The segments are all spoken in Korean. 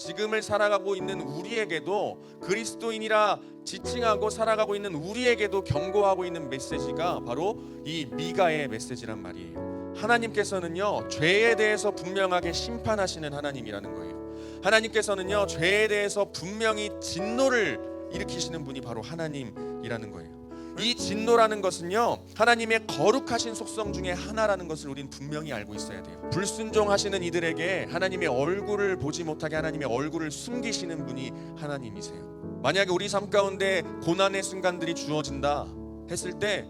지금을 살아가고 있는 우리에게도, 그리스도인이라 지칭하고 살아가고 있는 우리에게도 경고하고 있는 메시지가 바로 이 미가의 메시지란 말이에요. 하나님께서는요, 죄에 대해서 분명하게 심판하시는 하나님이라는 거예요. 하나님께서는요, 죄에 대해서 분명히 진노를 일으키시는 분이 바로 하나님이라는 거예요. 이 진노라는 것은요, 하나님의 거룩하신 속성 중에 하나라는 것을 우린 분명히 알고 있어야 돼요. 불순종하시는 이들에게 하나님의 얼굴을 보지 못하게 하나님의 얼굴을 숨기시는 분이 하나님이세요. 만약에 우리 삶 가운데 고난의 순간들이 주어진다 했을 때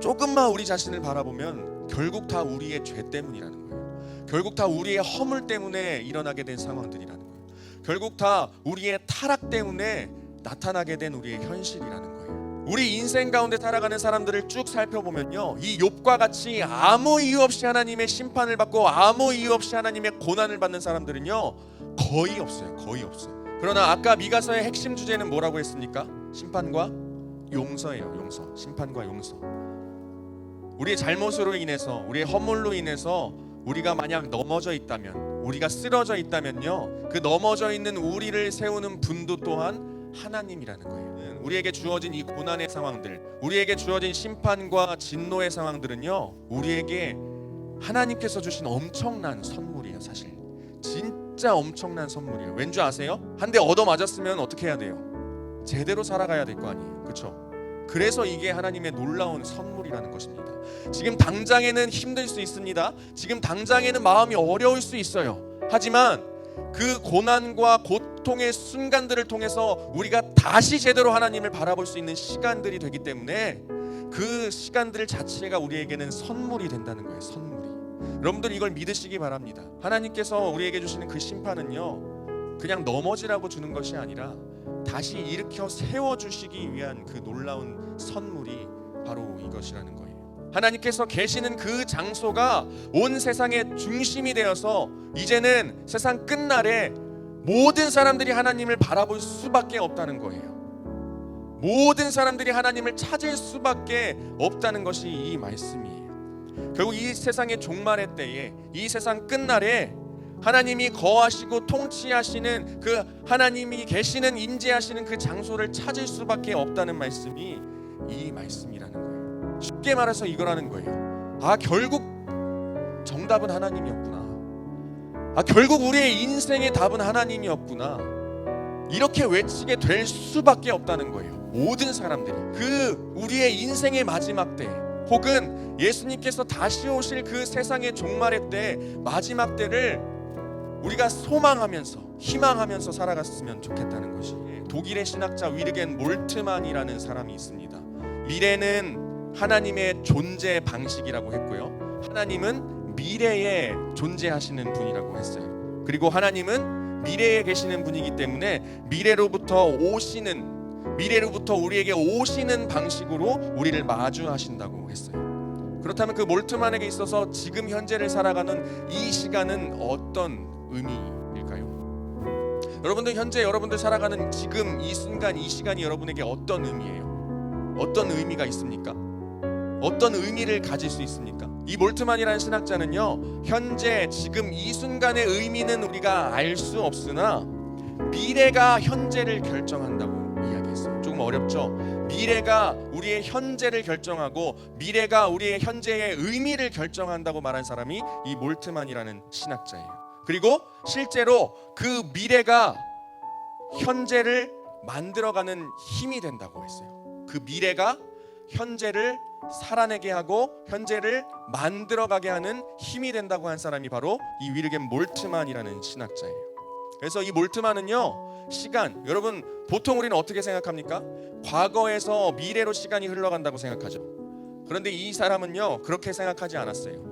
조금만 우리 자신을 바라보면 결국 다 우리의 죄 때문이라는 거예요. 결국 다 우리의 허물 때문에 일어나게 된 상황들이라는 거예요. 결국 다 우리의 타락 때문에 나타나게 된 우리의 현실이라는 거예요. 우리 인생 가운데 살아가는 사람들을 쭉 살펴보면요, 이 욥과 같이 아무 이유 없이 하나님의 심판을 받고 아무 이유 없이 하나님의 고난을 받는 사람들은요 거의 없어요. 거의 없어요. 그러나 아까 미가서의 핵심 주제는 뭐라고 했습니까? 심판과 용서예요. 용서. 심판과 용서. 우리의 잘못으로 인해서, 우리의 허물로 인해서 우리가 만약 넘어져 있다면, 우리가 쓰러져 있다면요, 그 넘어져 있는 우리를 세우는 분도 또한 하나님이라는 거예요. 우리에게 주어진 이 고난의 상황들, 우리에게 주어진 심판과 진노의 상황들은요, 우리에게 하나님께서 주신 엄청난 선물이에요. 사실 진짜 엄청난 선물이에요. 왠지 아세요? 한 대 얻어맞았으면 어떻게 해야 돼요? 제대로 살아가야 될 거 아니에요. 그렇죠? 그래서 이게 하나님의 놀라운 선물이라는 것입니다. 지금 당장에는 힘들 수 있습니다. 지금 당장에는 마음이 어려울 수 있어요. 하지만 그 고난과 고통의 순간들을 통해서 우리가 다시 제대로 하나님을 바라볼 수 있는 시간들이 되기 때문에 그 시간들 자체가 우리에게는 선물이 된다는 거예요. 선물이. 여러분들 이걸 믿으시기 바랍니다. 하나님께서 우리에게 주시는 그 심판은요, 그냥 넘어지라고 주는 것이 아니라 다시 일으켜 세워주시기 위한 그 놀라운 선물이 바로 이것이라는 거예요. 하나님께서 계시는 그 장소가 온 세상의 중심이 되어서 이제는 세상 끝날에 모든 사람들이 하나님을 바라볼 수밖에 없다는 거예요. 모든 사람들이 하나님을 찾을 수밖에 없다는 것이 이 말씀이에요. 결국 이 세상의 종말의 때에, 이 세상 끝날에 하나님이 거하시고 통치하시는 그 하나님이 계시는, 임재하시는 그 장소를 찾을 수밖에 없다는 말씀이 이 말씀이라는 거예요. 쉽게 말해서 이거라는 거예요. 아, 결국 정답은 하나님이었구나. 아, 결국 우리의 인생의 답은 하나님이었구나. 이렇게 외치게 될 수밖에 없다는 거예요. 모든 사람들이 그 우리의 인생의 마지막 때, 혹은 예수님께서 다시 오실 그 세상의 종말의 때, 마지막 때를 우리가 소망하면서, 희망하면서 살아갔으면 좋겠다는 것이, 독일의 신학자 위르겐 몰트만이라는 사람이 있습니다. 미래는 하나님의 존재 방식이라고 했고요, 하나님은 미래에 존재하시는 분이라고 했어요. 그리고 하나님은 미래에 계시는 분이기 때문에 미래로부터 우리에게 오시는 방식으로 우리를 마주하신다고 했어요. 그렇다면 그 몰트만에게 있어서 지금 현재를 살아가는 이 시간은 어떤 의미일까요? 여러분들 현재 여러분들 살아가는 지금 이 순간, 이 시간이 여러분에게 어떤 의미예요? 어떤 의미가 있습니까? 어떤 의미를 가질 수 있습니까? 이 몰트만이라는 신학자는요, 현재 지금 이 순간의 의미는 우리가 알 수 없으나 미래가 현재를 결정한다고 이야기했어요. 조금 어렵죠? 미래가 우리의 현재를 결정하고 미래가 우리의 현재의 의미를 결정한다고 말한 사람이 이 몰트만이라는 신학자예요. 그리고 실제로 그 미래가 현재를 만들어가는 힘이 된다고 했어요. 그 미래가 현재를 살아내게 하고 현재를 만들어가게 하는 힘이 된다고 한 사람이 바로 이 위르겐 몰트만이라는 신학자예요. 그래서 이 몰트만은요, 시간, 여러분 보통 우리는 어떻게 생각합니까? 과거에서 미래로 시간이 흘러간다고 생각하죠. 그런데 이 사람은요, 그렇게 생각하지 않았어요.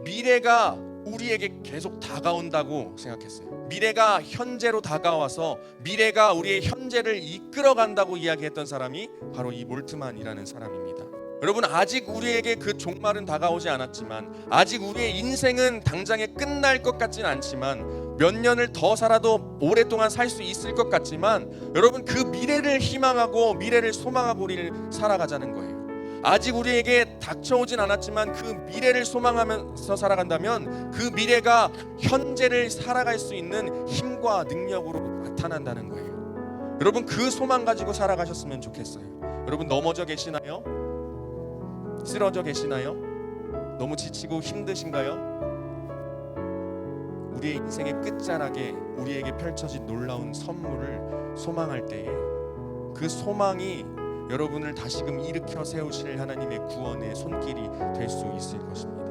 미래가 우리에게 계속 다가온다고 생각했어요. 미래가 현재로 다가와서 미래가 우리의 현재를 이끌어간다고 이야기했던 사람이 바로 이 몰트만이라는 사람입니다. 여러분, 아직 우리에게 그 종말은 다가오지 않았지만, 아직 우리의 인생은 당장에 끝날 것 같지는 않지만, 몇 년을 더 살아도 오랫동안 살 수 있을 것 같지만, 여러분 그 미래를 희망하고 미래를 소망하고 우리를 살아가자는 거예요. 아직 우리에게 닥쳐오진 않았지만 그 미래를 소망하면서 살아간다면 그 미래가 현재를 살아갈 수 있는 힘과 능력으로 나타난다는 거예요. 여러분, 그 소망 가지고 살아가셨으면 좋겠어요. 여러분, 넘어져 계시나요? 쓰러져 계시나요? 너무 지치고 힘드신가요? 우리의 인생의 끝자락에 우리에게 펼쳐진 놀라운 선물을 소망할 때에 그 소망이 여러분을 다시금 일으켜 세우실 하나님의 구원의 손길이 될 수 있을 것입니다.